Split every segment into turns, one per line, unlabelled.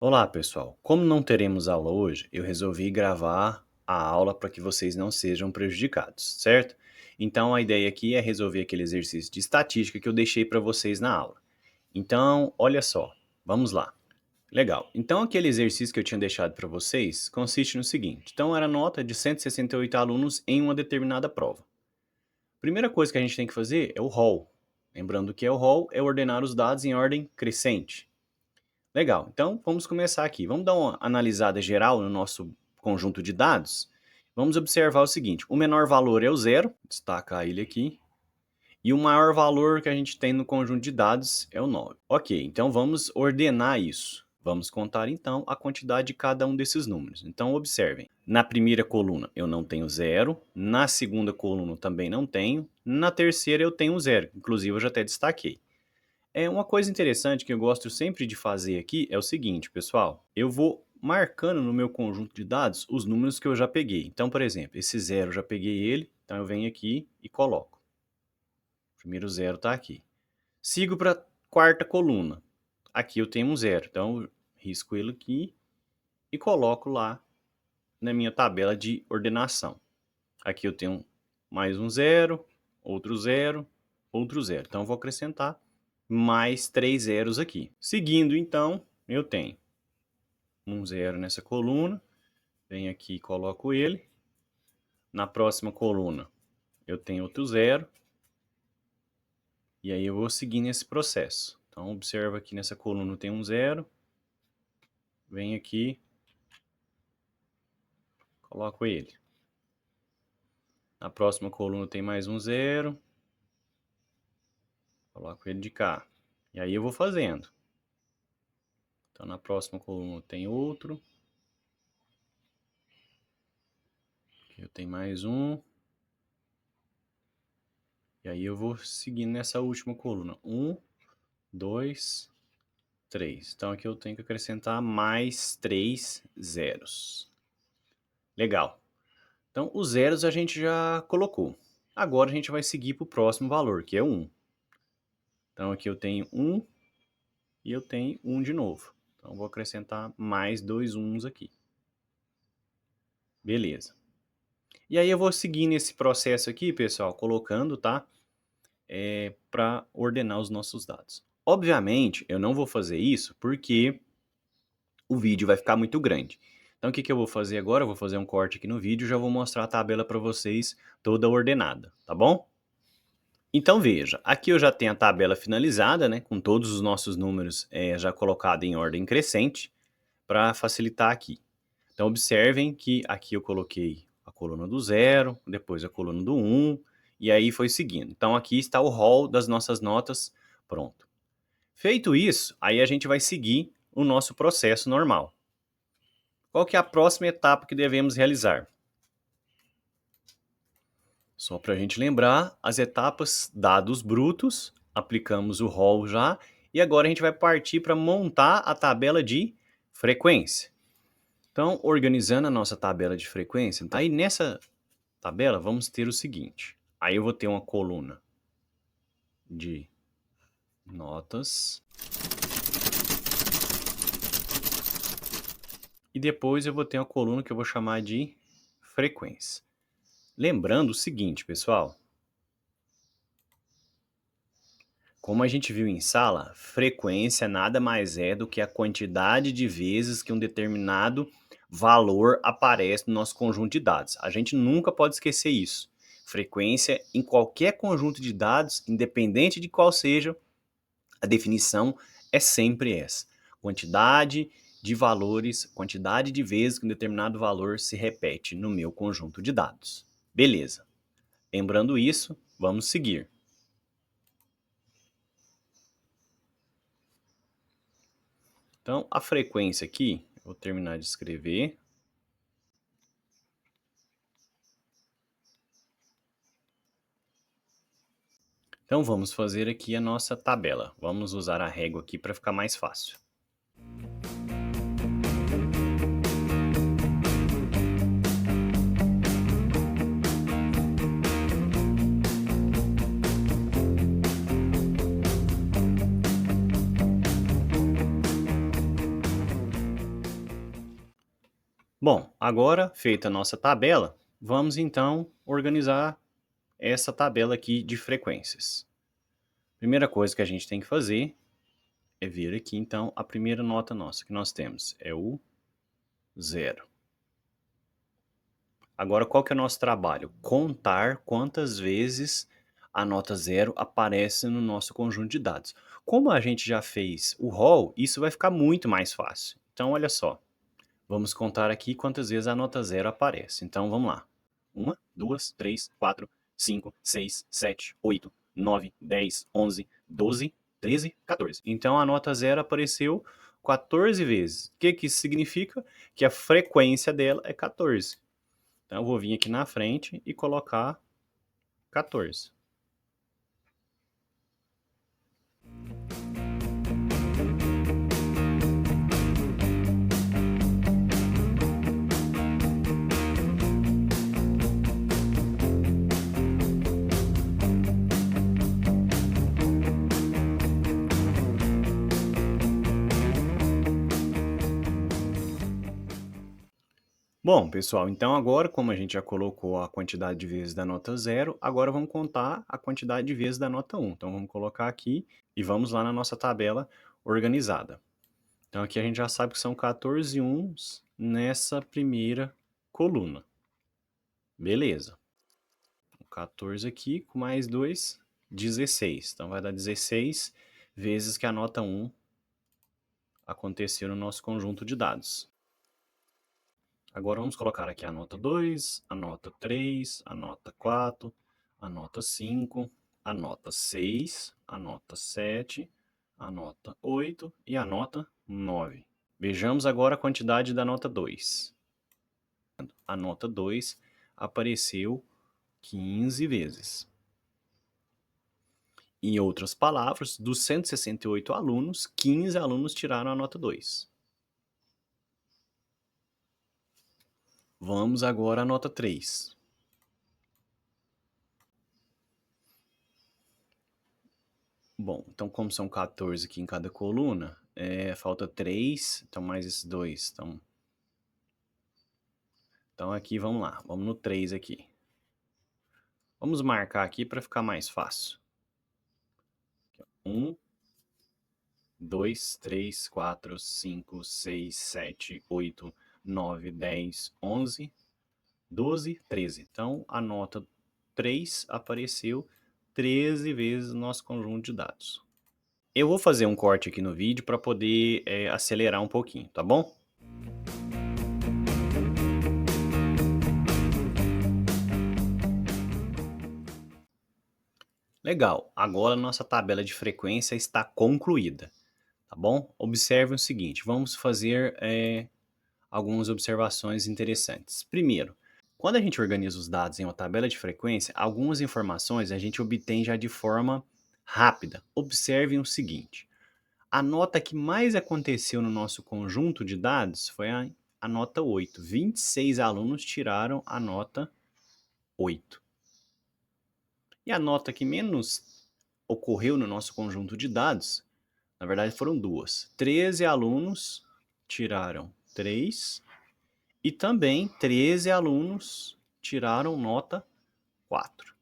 Olá, pessoal. Como não teremos aula hoje, eu resolvi gravar a aula para que vocês não sejam prejudicados, certo? Então, a ideia aqui é resolver aquele exercício de estatística que eu deixei para vocês na aula. Então, olha só, vamos lá. Legal. Então, aquele exercício que eu tinha deixado para vocês consiste no seguinte: então, era nota de 168 alunos em uma determinada prova. Primeira coisa que a gente tem que fazer é o rol. Lembrando que é o rol é ordenar os dados em ordem crescente. Legal, então vamos começar aqui. Vamos dar uma analisada geral no nosso conjunto de dados. Vamos observar o seguinte: o menor valor é o zero, destacar ele aqui, e o maior valor que a gente tem no conjunto de dados é o 9. Ok, então vamos ordenar isso. Vamos contar então a quantidade de cada um desses números. Então observem: na primeira coluna eu não tenho zero, na segunda coluna também não tenho, na terceira eu tenho zero, inclusive eu já até destaquei. Uma coisa interessante que eu gosto sempre de fazer aqui é o seguinte, pessoal. Eu vou marcando no meu conjunto de dados os números que eu já peguei. Então, por exemplo, esse zero eu já peguei ele, então eu venho aqui e coloco. O primeiro zero está aqui. Sigo para a quarta coluna. Aqui eu tenho um zero, então eu risco ele aqui e coloco lá na minha tabela de ordenação. Aqui eu tenho mais um zero, outro zero, outro zero. Então eu vou acrescentar mais 3 zeros aqui. Seguindo, então, eu tenho um zero nessa coluna, venho aqui e coloco ele. Na próxima coluna, eu tenho outro zero. E aí eu vou seguindo esse processo. Então, observa aqui nessa coluna tem um zero. Venho aqui, coloco ele. Na próxima coluna tem mais um zero. Coloco ele de cá. E aí eu vou fazendo. Então, na próxima coluna tem outro. Aqui eu tenho mais um. E aí eu vou seguindo nessa última coluna. 1, 2, 3. Então aqui eu tenho que acrescentar mais 3 zeros. Legal. Então os zeros a gente já colocou. Agora a gente vai seguir para o próximo valor, que é 1. Então aqui eu tenho 1 e eu tenho 1 de novo. Então vou acrescentar mais 2 uns aqui. Beleza. E aí eu vou seguir nesse processo aqui, pessoal, colocando, tá? Para ordenar os nossos dados. Obviamente, eu não vou fazer isso porque o vídeo vai ficar muito grande. Então, o que eu vou fazer agora? Eu vou fazer um corte aqui no vídeo e já vou mostrar a tabela para vocês toda ordenada, tá bom? Então, veja, aqui eu já tenho a tabela finalizada, né, com todos os nossos números já colocados em ordem crescente, para facilitar aqui. Então, observem que aqui eu coloquei a coluna do 0, depois a coluna do 1, e aí foi seguindo. Então, aqui está o rol das nossas notas pronto. Feito isso, aí a gente vai seguir o nosso processo normal. Qual que é a próxima etapa que devemos realizar? Só para a gente lembrar, as etapas dados brutos, aplicamos o rol já, e agora a gente vai partir para montar a tabela de frequência. Então, organizando a nossa tabela de frequência, aí nessa tabela vamos ter o seguinte. Aí eu vou ter uma coluna de notas. E depois eu vou ter uma coluna que eu vou chamar de frequência. Lembrando o seguinte, pessoal. Como a gente viu em sala, frequência nada mais é do que a quantidade de vezes que um determinado valor aparece no nosso conjunto de dados. A gente nunca pode esquecer isso. Frequência em qualquer conjunto de dados, independente de qual seja, a definição é sempre essa. Quantidade de valores, quantidade de vezes que um determinado valor se repete no meu conjunto de dados. Beleza. Lembrando isso, vamos seguir. Então, a frequência aqui, eu vou terminar de escrever. Então, vamos fazer aqui a nossa tabela. Vamos usar a régua aqui para ficar mais fácil. Bom, agora feita a nossa tabela, vamos então organizar essa tabela aqui de frequências. Primeira coisa que a gente tem que fazer é vir aqui então a primeira nota nossa que nós temos é o zero. Agora qual que é o nosso trabalho? Contar quantas vezes a nota zero aparece no nosso conjunto de dados. Como a gente já fez o rol, isso vai ficar muito mais fácil. Então olha só, vamos contar aqui quantas vezes a nota zero aparece. Então vamos lá. 1, 2, 3, 4, 5, 6, 7, 8, 9, 10, 11, 12, 13, 14. Então a nota zero apareceu 14 vezes. O que que isso significa? Que a frequência dela é 14. Então eu vou vir aqui na frente e colocar 14. Bom, pessoal, então agora, como a gente já colocou a quantidade de vezes da nota zero, agora vamos contar a quantidade de vezes da nota 1. Então vamos colocar aqui e vamos lá na nossa tabela organizada. Então aqui a gente já sabe que são 14 uns nessa primeira coluna. Beleza. 14 aqui com mais 2, 16. Então vai dar 16 vezes que a nota 1 aconteceu no nosso conjunto de dados. Agora vamos colocar aqui a nota 2, a nota 3, a nota 4, a nota 5, a nota 6, a nota 7, a nota 8 e a nota 9. Vejamos agora a quantidade da nota 2. A nota 2 apareceu 15 vezes. Em outras palavras, dos 168 alunos, 15 alunos tiraram a nota 2. Vamos agora à nota 3. Bom, então como são 14 aqui em cada coluna, falta 3, então mais esses 2. Então aqui, vamos lá, vamos no 3 aqui. Vamos marcar aqui para ficar mais fácil. 1, 2, 3, 4, 5, 6, 7, 8, 9, 10, 11, 12, 13. Então a nota 3 apareceu 13 vezes no nosso conjunto de dados. Eu vou fazer um corte aqui no vídeo para poder acelerar um pouquinho, tá bom? Legal, agora nossa tabela de frequência está concluída, tá bom? Observe o seguinte, vamos fazer algumas observações interessantes. Primeiro, quando a gente organiza os dados em uma tabela de frequência, algumas informações a gente obtém já de forma rápida. Observem o seguinte, a nota que mais aconteceu no nosso conjunto de dados foi a nota 8. 26 alunos tiraram a nota 8. E a nota que menos ocorreu no nosso conjunto de dados, na verdade foram duas. 13 alunos tiraram 3 e também 13 alunos tiraram nota 4.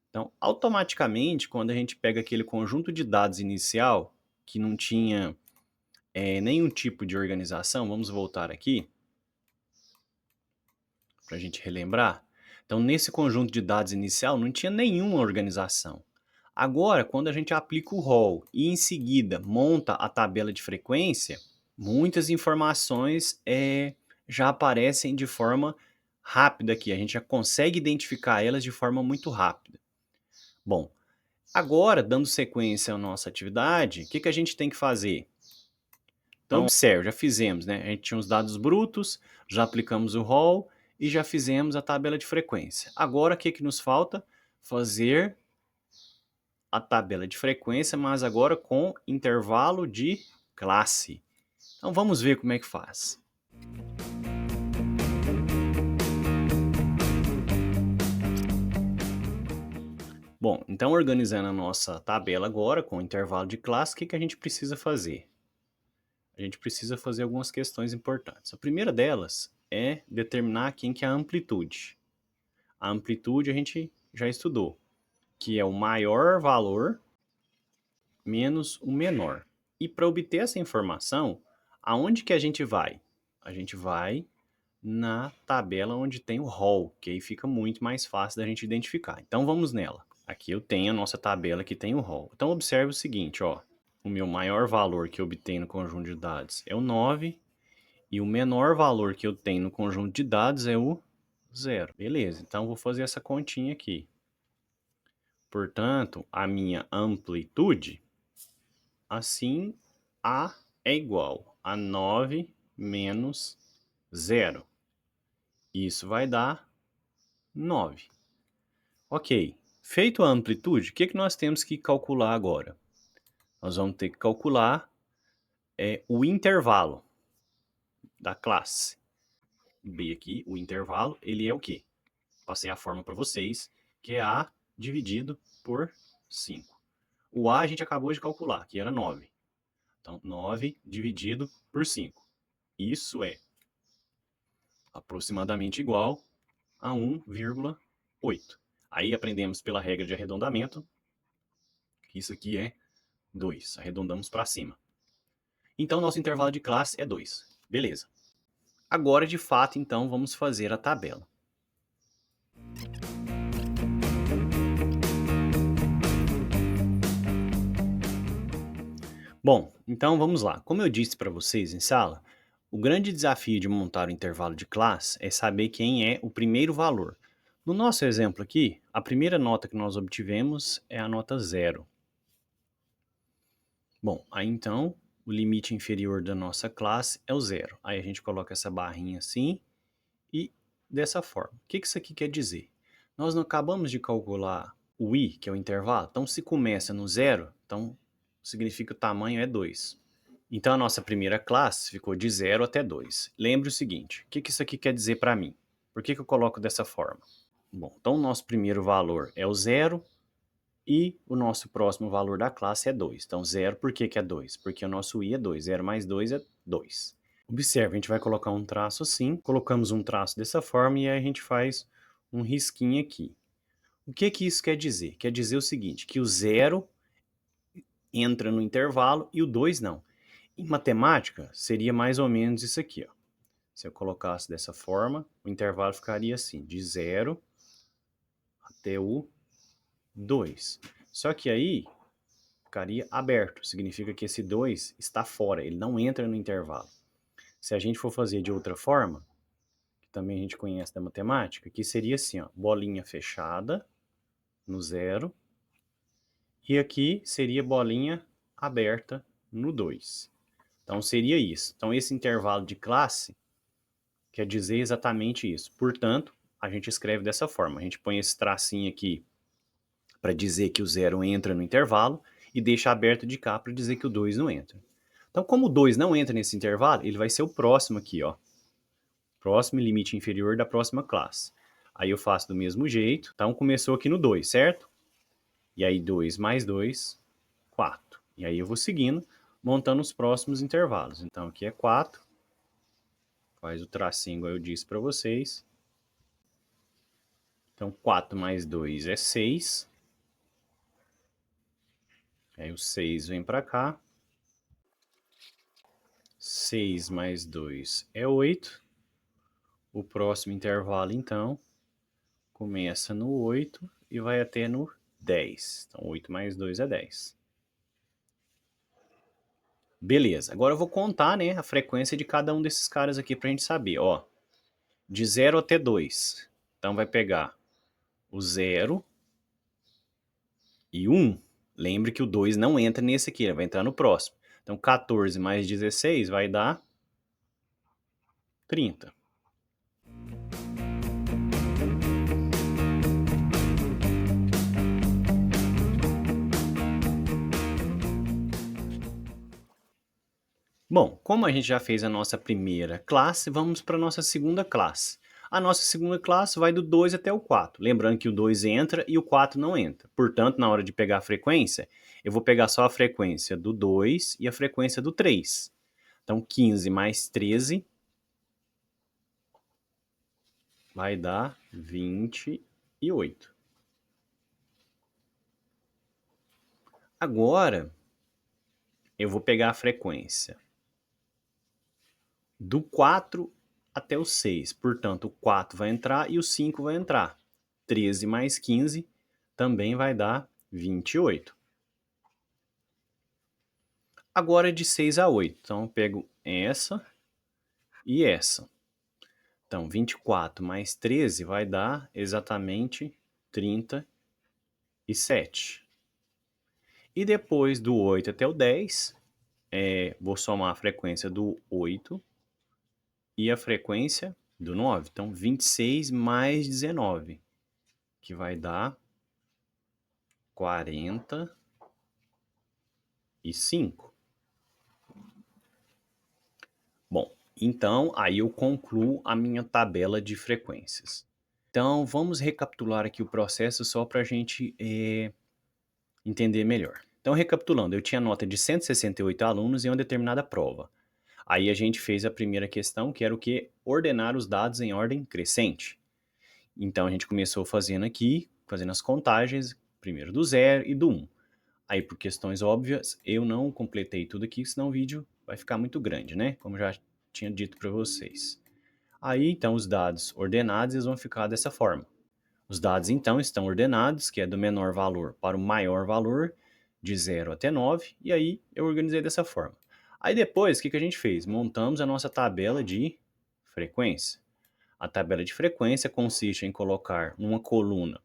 Então, automaticamente, quando a gente pega aquele conjunto de dados inicial, que não tinha nenhum tipo de organização, vamos voltar aqui, para a gente relembrar. Então, nesse conjunto de dados inicial, não tinha nenhuma organização. Agora, quando a gente aplica o rol e em seguida monta a tabela de frequência, muitas informações já aparecem de forma rápida aqui. A gente já consegue identificar elas de forma muito rápida. Bom, agora, dando sequência à nossa atividade, o que a gente tem que fazer? Então, observe, já fizemos, né? A gente tinha os dados brutos, já aplicamos o rol e já fizemos a tabela de frequência. Agora, o que nos falta? Fazer a tabela de frequência, mas agora com intervalo de classe. Então, vamos ver como é que faz. Bom, então organizando a nossa tabela agora com intervalo de classe, o que a gente precisa fazer? A gente precisa fazer algumas questões importantes. A primeira delas é determinar quem que é a amplitude. A amplitude a gente já estudou, que é o maior valor menos o menor. E para obter essa informação, aonde que a gente vai? A gente vai na tabela onde tem o rol, que aí fica muito mais fácil da gente identificar. Então vamos nela. Aqui eu tenho a nossa tabela que tem o rol. Então observe o seguinte, ó. O meu maior valor que eu obtenho no conjunto de dados é o 9 e o menor valor que eu tenho no conjunto de dados é o 0. Beleza, então vou fazer essa continha aqui. Portanto, a minha amplitude, assim, A é igual a 9 menos 0. Isso vai dar 9. Ok, feito a amplitude, o que nós temos que calcular agora? Nós vamos ter que calcular o intervalo da classe. B aqui, o intervalo, ele é o quê? Passei a forma para vocês, que é A dividido por 5. O A a gente acabou de calcular, que era 9. Então, 9 dividido por 5. Isso é aproximadamente igual a 1,8. Aí aprendemos pela regra de arredondamento que isso aqui é 2. Arredondamos para cima. Então, nosso intervalo de classe é 2. Beleza. Agora, de fato, então, vamos fazer a tabela. Bom, então vamos lá. Como eu disse para vocês em sala, o grande desafio de montar o intervalo de classe é saber quem é o primeiro valor. No nosso exemplo aqui, a primeira nota que nós obtivemos é a nota 0. Bom, aí então o limite inferior da nossa classe é o 0. Aí a gente coloca essa barrinha assim e dessa forma. O que isso aqui quer dizer? Nós não acabamos de calcular o i, que é o intervalo. Então, se começa no 0, então significa que o tamanho é 2. Então, a nossa primeira classe ficou de 0 até 2. Lembre o seguinte, o que isso aqui quer dizer para mim? Por que eu coloco dessa forma? Bom, então o nosso primeiro valor é o 0 e o nosso próximo valor da classe é 2. Então, 0, por que é 2? Porque o nosso i é 2. 0 mais 2 é 2. Observe, a gente vai colocar um traço assim, colocamos um traço dessa forma e aí a gente faz um risquinho aqui. O que isso quer dizer? Quer dizer o seguinte, que o 0 entra no intervalo e o 2 não. Em matemática, seria mais ou menos isso aqui, ó. Se eu colocasse dessa forma, o intervalo ficaria assim, de 0 até o 2. Só que aí ficaria aberto, significa que esse 2 está fora, ele não entra no intervalo. Se a gente for fazer de outra forma, que também a gente conhece da matemática, que seria assim, ó, bolinha fechada no 0, e aqui seria bolinha aberta no 2. Então seria isso. Então esse intervalo de classe quer dizer exatamente isso. Portanto, a gente escreve dessa forma. A gente põe esse tracinho aqui para dizer que o 0 entra no intervalo e deixa aberto de cá para dizer que o 2 não entra. Então, como o 2 não entra nesse intervalo, ele vai ser o próximo aqui, ó. Próximo limite inferior da próxima classe. Aí eu faço do mesmo jeito. Então, começou aqui no 2, certo? E aí 2 mais 2, 4. E aí eu vou seguindo, montando os próximos intervalos. Então, aqui é 4. Faz o tracinho igual eu disse para vocês. Então, 4 mais 2 é 6. Aí o 6 vem para cá. 6 mais 2 é 8. O próximo intervalo, então, começa no 8 e vai até no 10. Então, 8 mais 2 é 10. Beleza, agora eu vou contar, né, a frequência de cada um desses caras aqui para a gente saber. Ó, de 0 até 2. Então, vai pegar o 0 e 1. Lembre que o 2 não entra nesse aqui, ele vai entrar no próximo. Então, 14 mais 16 vai dar 30. Bom, como a gente já fez a nossa primeira classe, vamos para a nossa segunda classe. A nossa segunda classe vai do 2 até o 4. Lembrando que o 2 entra e o 4 não entra. Portanto, na hora de pegar a frequência, eu vou pegar só a frequência do 2 e a frequência do 3. Então, 15 mais 13 vai dar 28. Agora, eu vou pegar a frequência do 4 até o 6. Portanto, o 4 vai entrar e o 5 vai entrar. 13 mais 15 também vai dar 28. Agora é de 6 a 8. Então, eu pego essa e essa. Então, 24 mais 13 vai dar exatamente 37. E depois do 8 até o 10, vou somar a frequência do 8 e a frequência do 9. Então, 26 mais 19, que vai dar 45. Bom, então aí eu concluo a minha tabela de frequências. Então, vamos recapitular aqui o processo só para a gente entender melhor. Então, recapitulando, eu tinha nota de 168 alunos em uma determinada prova. Aí a gente fez a primeira questão, que era o que? Ordenar os dados em ordem crescente. Então, a gente começou fazendo aqui, fazendo as contagens, primeiro do 0 e do 1. Aí, por questões óbvias, eu não completei tudo aqui, senão o vídeo vai ficar muito grande, né? Como já tinha dito para vocês. Aí, então, os dados ordenados eles vão ficar dessa forma. Os dados, então, estão ordenados, que é do menor valor para o maior valor, de 0 até 9, e aí eu organizei dessa forma. Aí depois, o que a gente fez? Montamos a nossa tabela de frequência. A tabela de frequência consiste em colocar numa coluna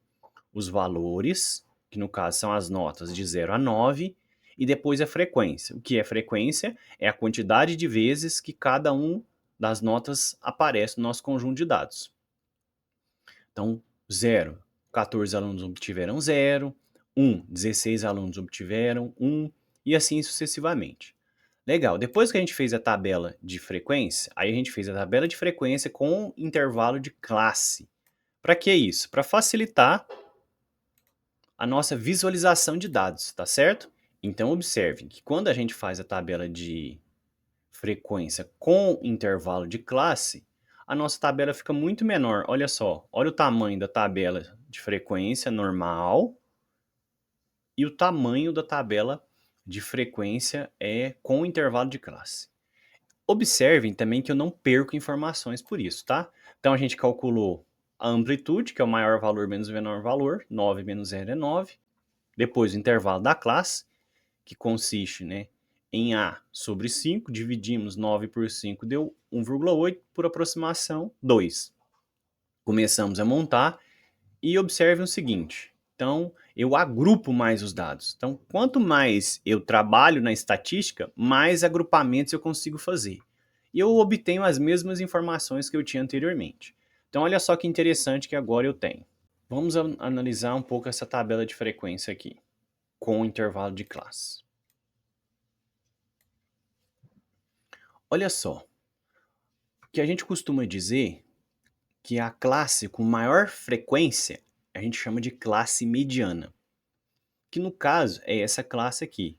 os valores, que no caso são as notas de 0 a 9, e depois a frequência. O que é frequência? É a quantidade de vezes que cada um das notas aparece no nosso conjunto de dados. Então, 0, 14 alunos obtiveram 0, 1, 16 alunos obtiveram 1, e assim sucessivamente. Legal, depois que a gente fez a tabela de frequência, aí a gente fez a tabela de frequência com intervalo de classe. Para que isso? Para facilitar a nossa visualização de dados, tá certo? Então, observem que quando a gente faz a tabela de frequência com intervalo de classe, a nossa tabela fica muito menor. Olha só, olha o tamanho da tabela de frequência normal e o tamanho da tabela de frequência com intervalo de classe. Observem também que eu não perco informações por isso, tá? Então a gente calculou a amplitude, que é o maior valor menos o menor valor, 9 menos 0 é 9. Depois o intervalo da classe, que consiste, né, em A sobre 5, dividimos 9 por 5, deu 1,8, por aproximação, 2. Começamos a montar e observem o seguinte, então eu agrupo mais os dados. Então, quanto mais eu trabalho na estatística, mais agrupamentos eu consigo fazer. E eu obtenho as mesmas informações que eu tinha anteriormente. Então, olha só que interessante que agora eu tenho. Vamos analisar um pouco essa tabela de frequência aqui, com o intervalo de classe. Olha só, o que a gente costuma dizer que a classe com maior frequência a gente chama de classe mediana, que no caso é essa classe aqui,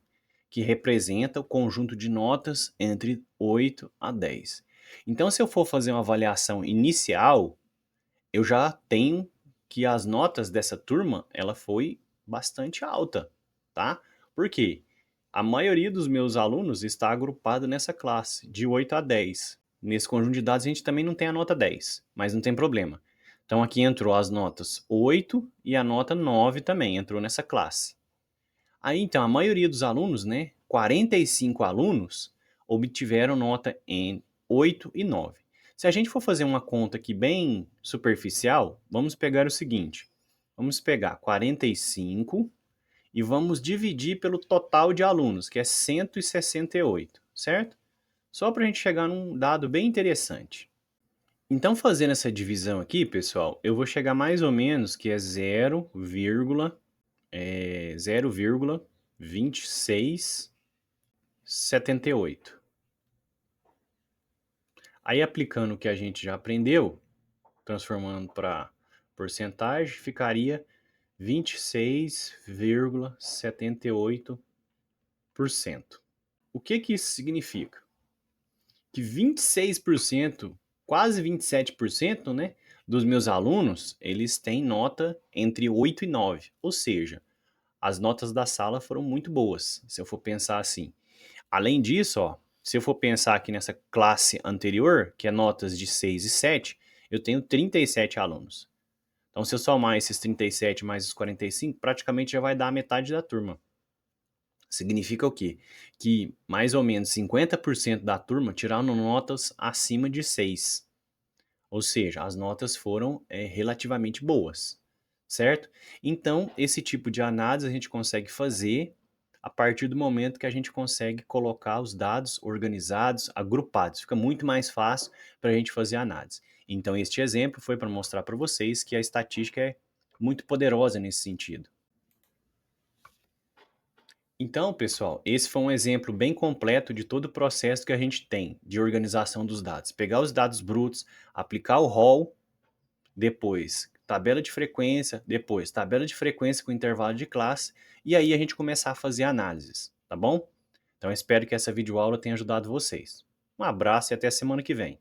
que representa o conjunto de notas entre 8 a 10. Então, se eu for fazer uma avaliação inicial, eu já tenho que as notas dessa turma ela foi bastante alta, tá? Por quê? A maioria dos meus alunos está agrupado nessa classe, de 8 a 10. Nesse conjunto de dados a gente também não tem a nota 10, mas não tem problema. Então aqui entrou as notas 8 e a nota 9 também entrou nessa classe. Aí então a maioria dos alunos, né, 45 alunos, obtiveram nota em 8 e 9. Se a gente for fazer uma conta aqui bem superficial, vamos pegar o seguinte, vamos pegar 45 e vamos dividir pelo total de alunos, que é 168, certo? Só para a gente chegar num dado bem interessante. Então, fazendo essa divisão aqui, pessoal, eu vou chegar mais ou menos que é 0,2678. Aí, aplicando o que a gente já aprendeu, transformando para porcentagem, ficaria 26,78%. O que isso significa? Que 26%, quase 27%, né, Dos meus alunos, eles têm nota entre 8 e 9, ou seja, as notas da sala foram muito boas, se eu for pensar assim. Além disso, ó, se eu for pensar aqui nessa classe anterior, que é notas de 6 e 7, eu tenho 37 alunos. Então, se eu somar esses 37 mais os 45, praticamente já vai dar a metade da turma. Significa o quê? Que mais ou menos 50% da turma tiraram notas acima de 6. Ou seja, as notas foram relativamente boas, certo? Então, esse tipo de análise a gente consegue fazer a partir do momento que a gente consegue colocar os dados organizados, agrupados. Fica muito mais fácil para a gente fazer a análise. Então, este exemplo foi para mostrar para vocês que a estatística é muito poderosa nesse sentido. Então, pessoal, esse foi um exemplo bem completo de todo o processo que a gente tem de organização dos dados. Pegar os dados brutos, aplicar o rol, depois tabela de frequência, depois tabela de frequência com intervalo de classe, e aí a gente começar a fazer análises, tá bom? Então, espero que essa videoaula tenha ajudado vocês. Um abraço e até a semana que vem.